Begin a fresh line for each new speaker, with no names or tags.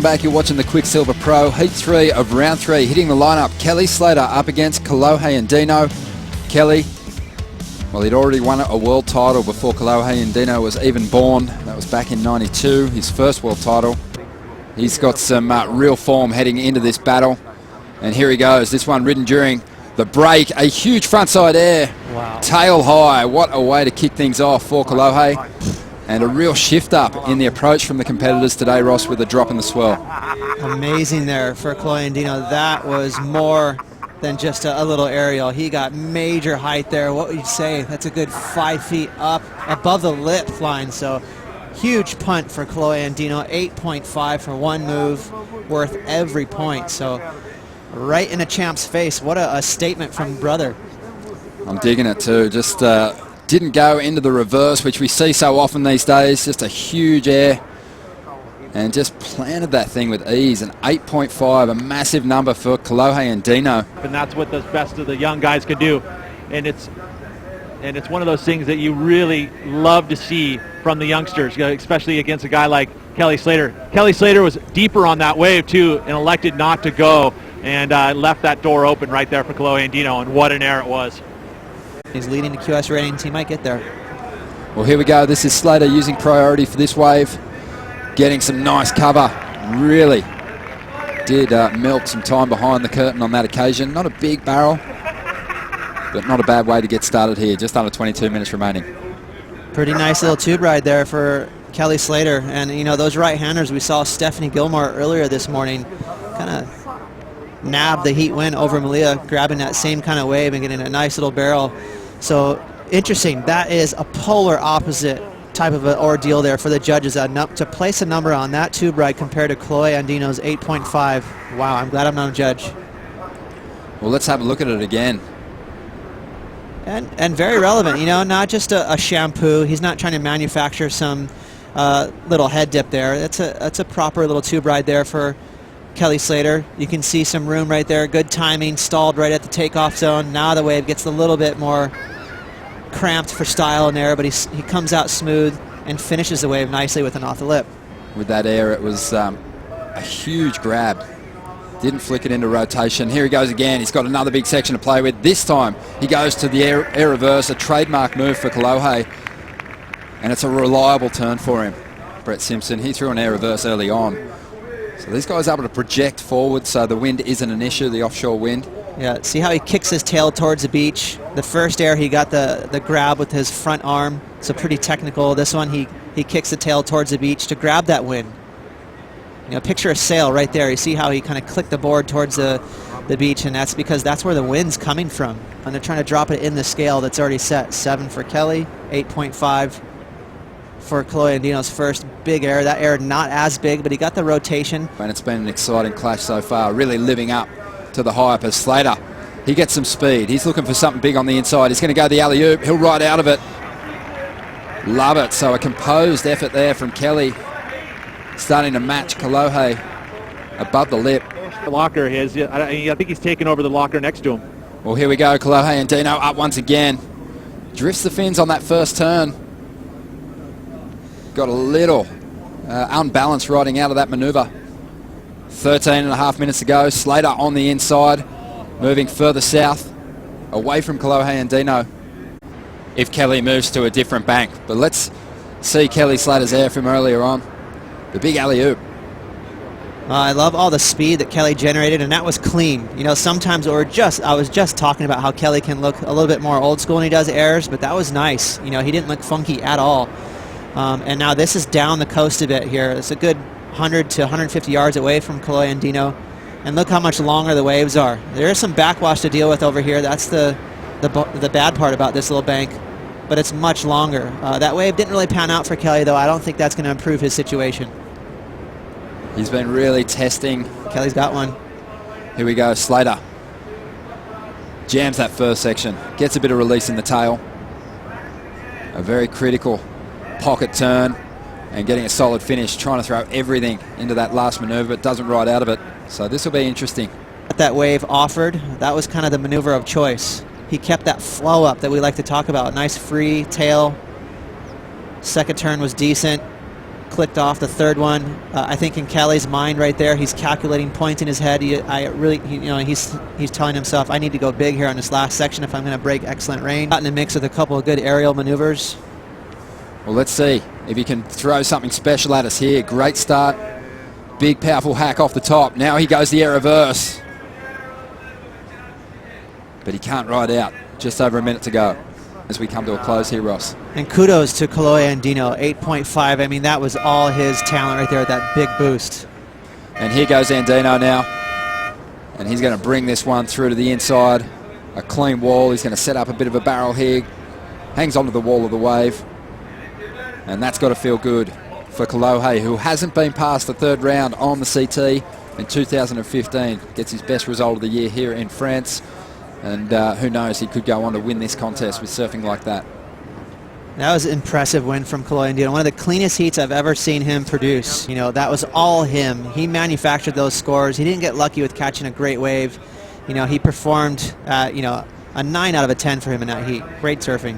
back. You're watching the Quicksilver Pro Heat 3 of round 3. Hitting the lineup, Kelly Slater up against Kolohe and Andino. Kelly, well, he'd already won a world title before Kolohe and Andino was even born. That was back in '92, his first world title. He's got some real form heading into this battle. And here he goes, this one ridden during the break. A huge frontside air, wow. Tail high. What a way to kick things off for Kolohe. And a real shift up in the approach from the competitors today, Ross, with a drop in the swell.
Amazing there for Kolohe and Andino. That was more than just a little aerial. He got major height there. What would you say? That's a good 5 feet up above the lip line. So huge punt for Kolohe and Andino. 8.5 for one move, worth every point. So right in a champ's face. What a statement from brother.
I'm digging it too. Just didn't go into the reverse, which we see so often these days. Just a huge air. And just planted that thing with ease. An 8.5, a massive number for Kolohe and Andino.
And that's what the best of the young guys can do. And it's one of those things that you really love to see from the youngsters, especially against a guy like Kelly Slater. Kelly Slater was deeper on that wave too and elected not to go, and left that door open right there for Kolohe and Andino, and what an air it was.
He's leading the QS ratings. He might get there.
Well, here we go. This is Slater using priority for this wave. Getting some nice cover. Really did milk some time behind the curtain on that occasion. Not a big barrel, but not a bad way to get started here. Just under 22 minutes remaining.
Pretty nice little tube ride there for Kelly Slater. And, you know, those right-handers, we saw Stephanie Gilmore earlier this morning kind of nab the heat win over Malia, grabbing that same kind of wave and getting a nice little barrel. So interesting. That is a polar opposite type of an ordeal there for the judges. To place a number on that tube ride compared to Kolohe and Andino's 8.5. Wow, I'm glad I'm not a judge.
Well, let's have a look at it again.
And very relevant, you know, not just a shampoo. He's not trying to manufacture some little head dip there. That's a proper little tube ride there for Kelly Slater. You can see some room right there. Good timing, stalled right at the takeoff zone. Now the wave gets a little bit more cramped for style in there, but he comes out smooth and finishes the wave nicely with an off the lip.
With that air, it was a huge grab. Didn't flick it into rotation. Here he goes again. He's got another big section to play with. This time he goes to the air reverse, a trademark move for Kolohe, and it's a reliable turn for him. Brett Simpson, he threw an air reverse early on. So these guys are able to project forward, so the wind isn't an issue, the offshore wind.
Yeah, see how he kicks his tail towards the beach. The first air, he got the grab with his front arm, so pretty technical. This one, he kicks the tail towards the beach to grab that wind. You know, picture a sail right there. You see how he kind of clicked the board towards the beach, and that's because that's where the wind's coming from. And they're trying to drop it in the scale that's already set. 7 for Kelly, 8.5 for Kolohe and Andino's first big air. That air not as big, but he got the rotation.
And it's been an exciting clash so far, really living up to the hype as Slater. He gets some speed. He's looking for something big on the inside. He's going to go the alley-oop. He'll ride out of it. Love it. So a composed effort there from Kelly, starting to match Kolohe above the lip.
The locker is, I think he's taken over the locker next to him.
Well, here we go. Kolohe and Andino up once again. Drifts the fins on that first turn. Got a little unbalanced riding out of that maneuver. 13.5 minutes to go. Slater on the inside, moving further south, away from Kolohe and Andino. If Kelly moves to a different bank. But let's see Kelly Slater's air from earlier on. The big alley-oop.
I love all the speed that Kelly generated, and that was clean. You know, sometimes I was just talking about how Kelly can look a little bit more old school when he does airs, but that was nice. You know, he didn't look funky at all. And now this is down the coast a bit here. It's a good 100 to 150 yards away from Kolohe and Andino. And look how much longer the waves are. There is some backwash to deal with over here. That's the bad part about this little bank. But it's much longer. That wave didn't really pan out for Kelly, though. I don't think that's going to improve his situation.
He's been really testing.
Kelly's got one.
Here we go. Slater jams that first section. Gets a bit of release in the tail. A very critical pocket turn and getting a solid finish, trying to throw everything into that last maneuver, but doesn't ride out of it. So this will be interesting.
That wave offered, that was kind of the maneuver of choice. He kept that flow up that we like to talk about. Nice free tail. Second turn was decent. clicked off the third one. I think in Kelly's mind right there, he's calculating points in his head. He's telling himself, I need to go big here on this last section if I'm going to break excellent rain. Got in the mix with a couple of good aerial maneuvers.
Well, let's see if he can throw something special at us here. Great start. Big, powerful hack off the top. Now he goes the air reverse. But he can't ride out. Just over a minute to go as we come to a close here, Ross.
And kudos to Kolohe and Andino, 8.5. I mean, that was all his talent right there, that big boost.
And here goes Andino now. And he's going to bring this one through to the inside. A clean wall. He's going to set up a bit of a barrel here. Hangs onto the wall of the wave. And that's got to feel good for Kolohe, who hasn't been past the third round on the CT in 2015. Gets his best result of the year here in France. And who knows, he could go on to win this contest with surfing like that.
That was an impressive win from Kolohe and Andino. One of the cleanest heats I've ever seen him produce. You know, that was all him. He manufactured those scores. He didn't get lucky with catching a great wave. You know, he performed, a 9 out of a 10 for him in that heat. Great surfing.